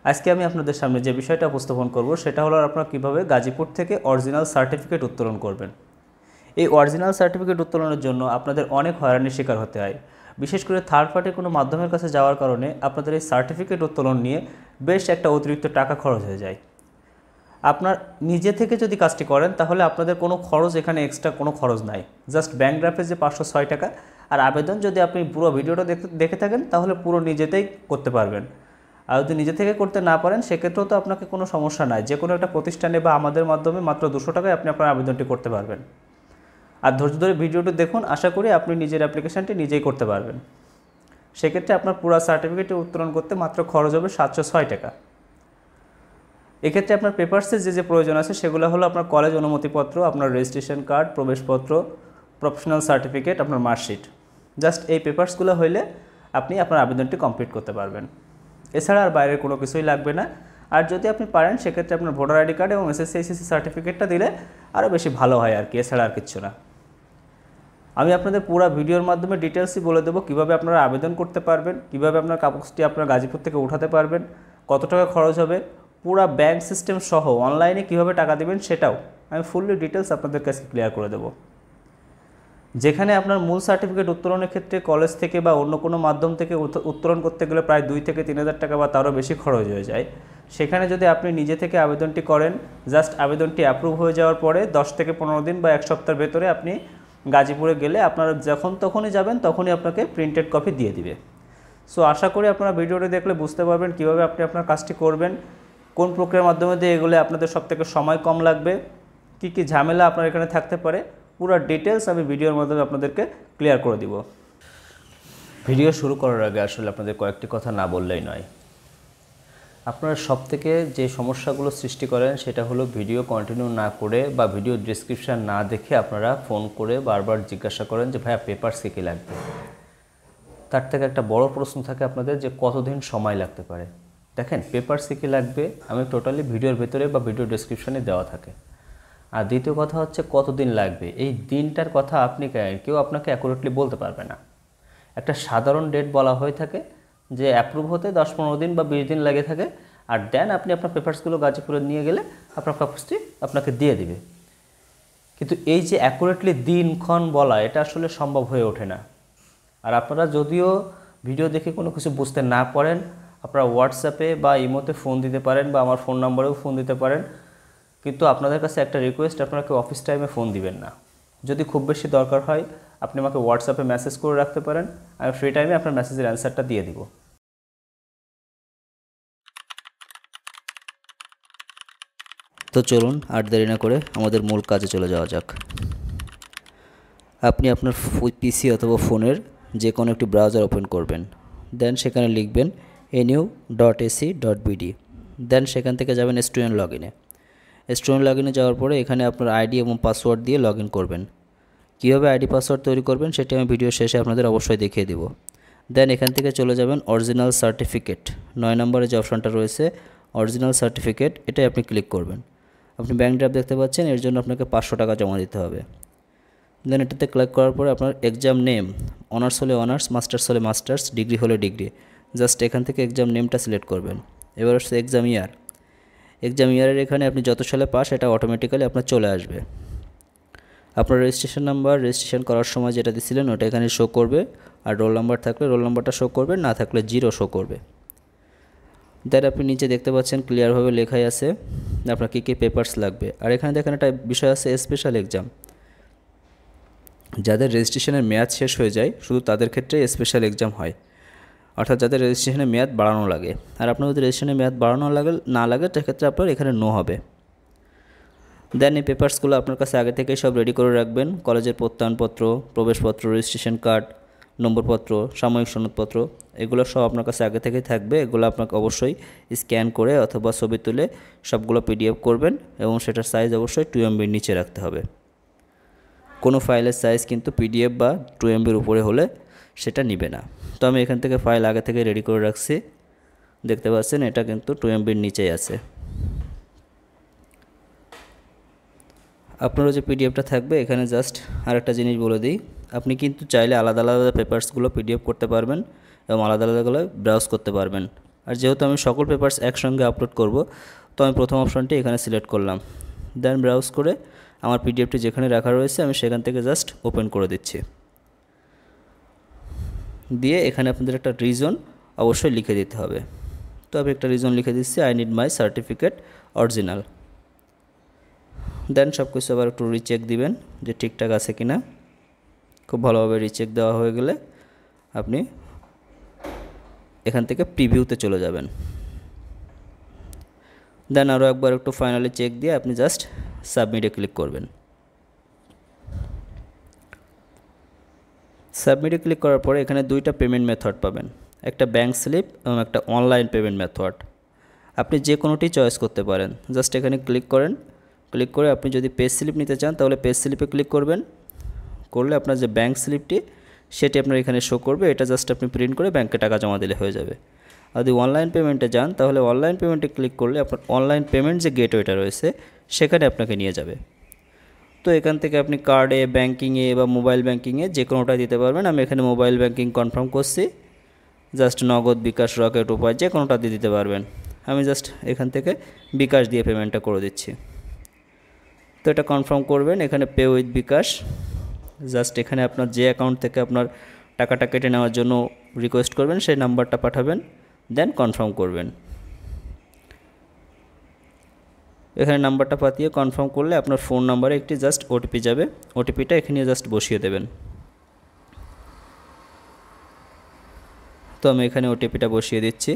আজকে আমি আপনাদের সামনে যে বিষয়টা উপস্থাপন করব সেটা হলো আপনারা কীভাবে গাজীপুর থেকে অরিজিনাল সার্টিফিকেট উত্তোলন করবেন। এই অরিজিনাল সার্টিফিকেট উত্তোলনের জন্য আপনাদের অনেক হয়রানির শিকার হতে হয়। বিশেষ করে থার্ড পার্টির কোনো মাধ্যমের কাছে যাওয়ার কারণে আপনাদের এই সার্টিফিকেট উত্তোলন নিয়ে বেশ একটা অতিরিক্ত টাকা খরচ হয়ে যায়। আপনার নিজে থেকে যদি কাজটি করেন তাহলে আপনাদের কোনো খরচ, এখানে এক্সট্রা কোনো খরচ নাই। জাস্ট ব্যাঙ্ক ড্রাফটে যে 506 টাকা আর আবেদন, যদি আপনি পুরো ভিডিওটা দেখে থাকেন তাহলে পুরো নিজেতেই করতে পারবেন। আর যদি নিজে থেকে করতে না পারেন সেক্ষেত্রেও তো আপনাকে কোনো সমস্যা নাই, যে কোনো একটা প্রতিষ্ঠানে বা আমাদের মাধ্যমে মাত্র 200 টাকায় আপনি আপনার আবেদনটি করতে পারবেন। আর ধৈর্য ধরে ভিডিওটি দেখুন, আশা করি আপনি নিজের অ্যাপ্লিকেশানটি নিজেই করতে পারবেন। সেক্ষেত্রে আপনার পুরো সার্টিফিকেটটি উত্তোলন করতে মাত্র খরচ হবে 706 টাকা। এক্ষেত্রে আপনার পেপারসে যে প্রয়োজন আছে সেগুলো হলো আপনার কলেজ অনুমতিপত্র, আপনার রেজিস্ট্রেশন কার্ড, প্রবেশপত্র, প্রফেশনাল সার্টিফিকেট, আপনার মার্কশিট। জাস্ট এই পেপারসগুলো হইলে আপনি আপনার আবেদনটি কমপ্লিট করতে পারবেন। এছাড়া আর বাইরের কোনো কিছুই লাগবে না। আর যদি আপনি পারেন সেক্ষেত্রে আপনার ভোটার আইডি কার্ড এবং এসএসসি এইচএসসি সার্টিফিকেটটা দিলে আরও বেশি ভালো হয় আর কি, এছাড়া আর কিচ্ছু না। আমি আপনাদের পুরো ভিডিওর মাধ্যমে ডিটেলসই বলে দেবো কীভাবে আপনারা আবেদন করতে পারবেন, কীভাবে আপনার কাগজটি আপনার গাজীপুর থেকে উঠাতে পারবেন, কত টাকা খরচ হবে, পুরো ব্যাংক সিস্টেম সহ অনলাইনে কীভাবে টাকা দেবেন সেটাও আমি ফুললি ডিটেলস আপনাদের কাছে ক্লিয়ার করে দেবো। যেখানে আপনার মূল সার্টিফিকেট উত্তোলনের ক্ষেত্রে কলেজ থেকে বা অন্য কোনো মাধ্যম থেকে উত্তোলন করতে গেলে প্রায় 2 থেকে 3,000 টাকা বা তারও বেশি খরচ হয়ে যায়। সেখানে যদি আপনি নিজে থেকে আবেদনটি করেন, জাস্ট আবেদনটি অ্যাপ্রুভ হয়ে যাওয়ার পরে 10 থেকে 15 দিন বা 1 সপ্তাহের ভেতরে আপনি গাজীপুরে গেলে আপনারা তখনই যাবেন তখনই আপনাকে প্রিন্টেড কপি দিয়ে দিবে। সো আশা করি আপনারা ভিডিওটি দেখলে বুঝতে পারবেন কীভাবে আপনি আপনার কাজটি করবেন, কোন প্রক্রিয়ার মাধ্যমে দিয়ে এগুলো আপনাদের সবথেকে সময় কম লাগবে, কী কী ঝামেলা আপনার এখানে থাকতে পারে, পুরো ডিটেলস আমি ভিডিওর মাধ্যমে আপনাদেরকে ক্লিয়ার করে দিব। ভিডিও শুরু করার আগে আসলে আপনাদের কয়েকটি কথা না বললেই নয়। আপনারা সবথেকে যে সমস্যাগুলো সৃষ্টি করেন সেটা হলো ভিডিও কন্টিনিউ না করে বা ভিডিও ডেসক্রিপশান না দেখে আপনারা ফোন করে বারবার জিজ্ঞাসা করেন যে ভাইয়া পেপারসে কী লাগবে। তার থেকে একটা বড় প্রশ্ন থাকে আপনাদের যে কতদিন সময় লাগতে পারে। দেখেন, পেপারসে কী লাগবে আমি টোটালি ভিডিওর ভেতরে বা ভিডিও ডেসক্রিপশানে দেওয়া থাকে। আর দ্বিতীয় কথা হচ্ছে কতদিন লাগবে, এই দিনটার কথা আপনি কেউ আপনাকে অ্যাকুরেটলি বলতে পারবে না। একটা সাধারণ ডেট বলা হয়ে থাকে যে অ্যাপ্রুভ হতে 10-15 দিন বা 20 দিন লেগে থাকে, আর দেন আপনি আপনার পেপারসগুলো গাজীপুরে নিয়ে গেলে আপনার কাগজটি আপনাকে দিয়ে দিবে। কিন্তু এই যে অ্যাকুরেটলি দিনক্ষণ বলা, এটা আসলে সম্ভব হয়ে ওঠে না। আর আপনারা যদিও ভিডিও দেখে কোনো কিছু বুঝতে না পারেন, আপনারা হোয়াটসঅ্যাপে বা ইমোতে ফোন দিতে পারেন বা আমার ফোন নাম্বারেও ফোন দিতে পারেন, কিন্তু আপনাদের কাছে একটা রিকোয়েস্ট, আপনারা কেউ অফিস টাইমে ফোন দিবেন না। যদি খুব বেশি দরকার হয় আপনি আমাকে হোয়াটসঅ্যাপে মেসেজ করে রাখতে পারেন, আমি ফ্রি টাইমে আপনার মেসেজের অ্যান্সারটা দিয়ে দিব। তো চলুন আর দেরি না করে আমাদের মূল কাজে চলে যাওয়া যাক। আপনি আপনার পিসি অথবা ফোনের যে কোনো একটি ব্রাউজার ওপেন করবেন, দেন সেখানে লিখবেন nu.ac.bd, দেন সেখান থেকে যাবেন স্টুডেন্ট লগইনে। স্টুডেন্ট লগইনে যাওয়ার পরে এখানে আপনার আইডি এবং পাসওয়ার্ড দিয়ে লগ ইন করবেন। কীভাবে আইডি পাসওয়ার্ড তৈরি করবেন সেটি আমি ভিডিও শেষে আপনাদের অবশ্যই দেখিয়ে দেব। দেন এখান থেকে চলে যাবেন অরিজিনাল সার্টিফিকেট, 9 নম্বরে যে অপশানটা রয়েছে অরিজিনাল সার্টিফিকেট, এটাই আপনি ক্লিক করবেন। আপনি ব্যাঙ্ক ড্রাফট দেখতে পাচ্ছেন, এর জন্য আপনাকে 500 টাকা জমা দিতে হবে। দেন এটাতে ক্লিক করার পরে আপনার এক্সাম নেম, অনার্স হলে অনার্স, মাস্টার্স হলে মাস্টার্স, ডিগ্রি হলে ডিগ্রি, জাস্ট এখান থেকে এক্সাম নেমটা সিলেক্ট করবেন। এবার হচ্ছে এক্সাম ইয়ার, এক্সাম ইয়ারের এখানে আপনি যত সালে পাস এটা অটোমেটিক্যালি আপনার চলে আসবে। আপনার রেজিস্ট্রেশন নাম্বার রেজিস্ট্রেশন করার সময় যেটা দিয়েছিলেন ওটা এখানে শো করবে, আর রোল নাম্বার থাকলে রোল নাম্বারটা শো করবে, না থাকলে 0 শো করবে। দেন আপনি নিচে দেখতে পাচ্ছেন ক্লিয়ারভাবে লেখাই আছে আপনার কী কী পেপারস লাগবে। আর এখানে দেখেন একটা বিষয় আছে স্পেশাল এক্সাম, যাদের রেজিস্ট্রেশনের মেয়াদ শেষ হয়ে যায় শুধু তাদের ক্ষেত্রে স্পেশাল এক্সাম হয়, অর্থাৎ যাদের রেজিস্ট্রেশনের মেয়াদ বাড়ানো লাগে। আর আপনার যদি রেজিস্ট্রেশনের মেয়াদ বাড়ানো না লাগে সেক্ষেত্রে আপনার এখানে নো হবে। দেন এই পেপারসগুলো আপনার কাছে আগে থেকেই সব রেডি করে রাখবেন। কলেজের প্রত্যয়নপত্র, প্রবেশপত্র, রেজিস্ট্রেশন কার্ড, নম্বরপত্র, সাময়িক সনদপত্র, এগুলো সব আপনার কাছে আগে থেকেই থাকবে। এগুলো আপনাকে অবশ্যই স্ক্যান করে অথবা ছবি তুলে সবগুলো PDF করবেন এবং সেটার সাইজ অবশ্যই 2 MBর নিচে রাখতে হবে। কোনো ফাইলের সাইজ কিন্তু PDF বা 2 MBর উপরে হলে সেটা নিবে না। তো আমি এখান থেকে ফাইল আগে থেকে রেডি করে রাখছি, দেখতে পাচ্ছেন এটা কিন্তু 2 MBর নিচেই আছে। আপনারও যে PDFটা থাকবে এখানে জাস্ট আরেকটা জিনিস বলে দিই, আপনি কিন্তু চাইলে আলাদা আলাদা পেপারসগুলো PDF করতে পারবেন এবং আলাদা আলাদাগুলো ব্রাউজ করতে পারবেন। আর যেহেতু আমি সকল পেপারস একসঙ্গে আপলোড করব, তো আমি প্রথম অপশানটি এখানে সিলেক্ট করলাম। দেন ব্রাউজ করে আমার পিডিএফটি যেখানে রাখা রয়েছে আমি সেখান থেকে জাস্ট ওপেন করে দিচ্ছি। দিয়ে এখানে আপনাদের একটা রিজন অবশ্যই লিখে দিতে হবে। তো আমি একটা রিজন লিখে দিচ্ছি, I need my certificate original. Then সব কিছু আবার একটু রিচেক দিবেন যে ঠিকঠাক আছে কিনা। খুব ভালোভাবে রিচেক দেওয়া হয়ে গেলে আপনি এখান থেকে প্রিভিউতে চলে যাবেন। দেন আরও একবার একটু ফাইনালি চেক দিয়ে আপনি জাস্ট সাবমিটে ক্লিক করবেন। সাবমিটে ক্লিক করার পরে এখানে দুইটা পেমেন্ট মেথড পাবেন, একটা ব্যাঙ্ক স্লিপ এবং একটা অনলাইন পেমেন্ট মেথড। আপনি যে কোনোটি চয়েস করতে পারেন। জাস্ট এখানে ক্লিক করেন, ক্লিক করে আপনি যদি পে স্লিপ নিতে চান তাহলে পে স্লিপে ক্লিক করবেন। করলে আপনার যে ব্যাঙ্ক স্লিপটি সেটি আপনার এখানে শো করবে, এটা জাস্ট আপনি প্রিন্ট করে ব্যাঙ্কে টাকা জমা দিলে হয়ে যাবে। আর যদি অনলাইন পেমেন্টে যান তাহলে অনলাইন পেমেন্টে ক্লিক করলে আপনার অনলাইন পেমেন্ট যে গেটওয়েটা রয়েছে সেখানে আপনাকে নিয়ে যাবে। তো এখান থেকে আপনি কার্ডে, ব্যাঙ্কিংয়ে বা মোবাইল ব্যাঙ্কিংয়ে যে কোনোটা দিতে পারবেন। আমি এখানে মোবাইল ব্যাঙ্কিং কনফার্ম করছি। জাস্ট নগদ, বিকাশ, রকেট, উপায় যে কোনোটা দিয়ে দিতে পারবেন। আমি জাস্ট এখান থেকে বিকাশ দিয়ে পেমেন্টটা করে দিচ্ছি। তো এটা কনফার্ম করবেন, এখানে পে উইথ বিকাশ। জাস্ট এখানে আপনার যে অ্যাকাউন্ট থেকে আপনার টাকাটা কেটে নেওয়ার জন্য রিকোয়েস্ট করবেন সেই নাম্বারটা পাঠাবেন, দেন কনফার্ম করবেন। এখানে নাম্বারটা পাঠিয়ে কনফার্ম করলে আপনার ফোন নাম্বারে একটি জাস্ট ওটিপি যাবে, ওটিপিটা এখানে জাস্ট বসিয়ে দেবেন। তো আমি এখানে ওটিপিটা বসিয়ে দিচ্ছি।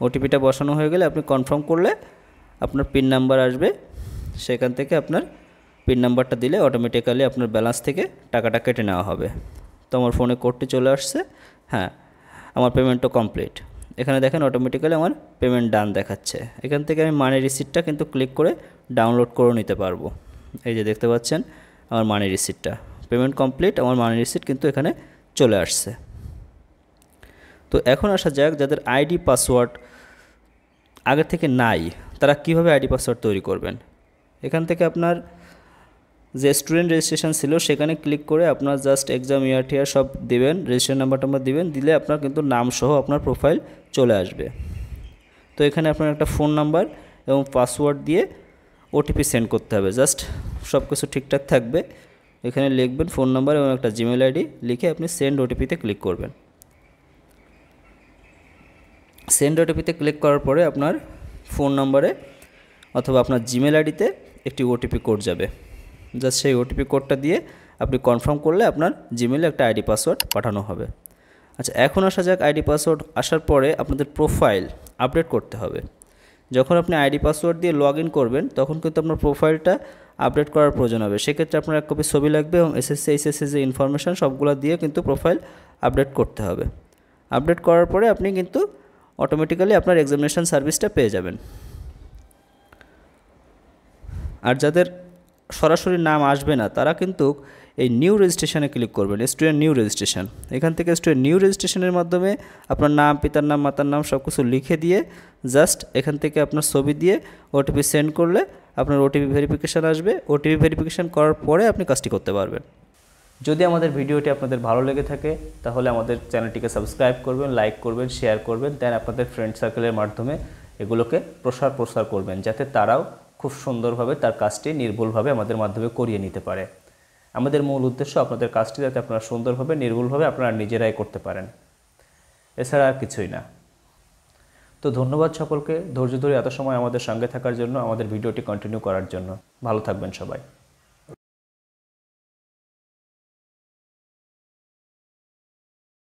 ওটিপিটা বসানো হয়ে গেলে আপনি কনফার্ম করলে আপনার পিন নাম্বার আসবে, সেখান থেকে আপনার পিন নাম্বারটা দিলে অটোমেটিক্যালি আপনার ব্যালেন্স থেকে টাকাটা কেটে নেওয়া হবে। তো আমার ফোনে কোডটি চলে আসছে। হ্যাঁ, আমার পেমেন্টও কমপ্লিট। এখানে দেখেন অটোমেটিক্যালি আমার পেমেন্ট ডান দেখাচ্ছে। এখান থেকে আমি মানি রিসিপ্টটা কিন্তু ক্লিক করে ডাউনলোড করে নিতে পারবো। এই যে দেখতে পাচ্ছেন আমার মানি রিসিপ্টটা, পেমেন্ট কমপ্লিট, আমার মানি রিসিপ্ট কিন্তু এখানে চলে আসছে। তো এখন আসা যাক যাদের আইডি পাসওয়ার্ড আগের থেকে নাই তারা কিভাবে আইডি পাসওয়ার্ড তৈরি করবেন। এখান থেকে আপনার যে স্টুডেন্ট রেজিস্ট্রেশন ছিল সেখানে ক্লিক করে আপনার জাস্ট এক্সাম ইয়ার টিয়ার সব দিবেন, রেজিস্ট্রেশন নাম্বার দিবেন, দিলে আপনার কিন্তু নাম সহ আপনার প্রোফাইল চলে আসবে। তো এখানে আপনার একটা ফোন নাম্বার এবং পাসওয়ার্ড দিয়ে ওটিপি সেন্ড করতে হবে। জাস্ট সব কিছু ঠিকঠাক থাকবে, এখানে লিখবেন ফোন নাম্বার এবং একটা জিমেল আইডি, লিখে আপনি সেন্ড ওটিপিতে ক্লিক করবেন। সেন্ড ওটিপিতে ক্লিক করার পরে আপনার ফোন নাম্বারে অথবা আপনার জিমেল আইডিতে একটি ওটিপি কোড যাবে। জাস্ট সেই ওটিপি কোডটা দিয়ে আপনি কনফার্ম করলে আপনার জিমেলে একটা আইডি পাসওয়ার্ড পাঠানো হবে। আচ্ছা, এখন আসা যাক আইডি পাসওয়ার্ড আসার পরে আপনাদের প্রোফাইল আপডেট করতে হবে। যখন আপনি আইডি পাসওয়ার্ড দিয়ে লগ ইন করবেন তখন কিন্তু আপনার প্রোফাইলটা আপডেট করার প্রয়োজন হবে। সেক্ষেত্রে আপনার এক কপি ছবি লাগবে এবং এসএসসি, এইচএসসি যে ইনফরমেশান সবগুলো দিয়ে কিন্তু প্রোফাইল আপডেট করতে হবে। আপডেট করার পরে আপনি কিন্তু অটোমেটিক্যালি আপনার এক্সামিনেশন সার্ভিসটা পেয়ে যাবেন। আর যাদের সরাসরি নাম আসবে না তারা কিন্তু এই নিউ রেজিস্ট্রেশনে ক্লিক করবেন, স্টুডেন্ট নিউ রেজিস্ট্রেশন। এখান থেকে স্টুডেন্ট নিউ রেজিস্ট্রেশনের মাধ্যমে আপনার নাম, পিতার নাম, মাতার নাম সব কিছু লিখে দিয়ে জাস্ট এখান থেকে আপনার ছবি দিয়ে ওটিপি সেন্ড করলে আপনার ওটিপি ভেরিফিকেশান আসবে। ওটিপি ভেরিফিকেশান করার পরে আপনি কাজটি করতে পারবেন। যদি আমাদের ভিডিওটি আপনাদের ভালো লেগে থাকে তাহলে আমাদের চ্যানেলটিকে সাবস্ক্রাইব করবেন, লাইক করবেন, শেয়ার করবেন, দেন আপনাদের ফ্রেন্ড সার্কেলের মাধ্যমে এগুলোকে প্রসার করবেন যাতে তারাও খুব সুন্দরভাবে তার কাজটি নির্ভুলভাবে আমাদের মাধ্যমে করিয়ে নিতে পারে। আমাদের মূল উদ্দেশ্য আপনাদের কাজটি যাতে আপনারা সুন্দরভাবে, নির্ভুলভাবে আপনারা নিজেরাই করতে পারেন, এছাড়া আর কিছুই না। তো ধন্যবাদ সকলকে ধৈর্য ধরে এত সময় আমাদের সঙ্গে থাকার জন্য, আমাদের ভিডিওটি কন্টিনিউ করার জন্য। ভালো থাকবেন সবাই।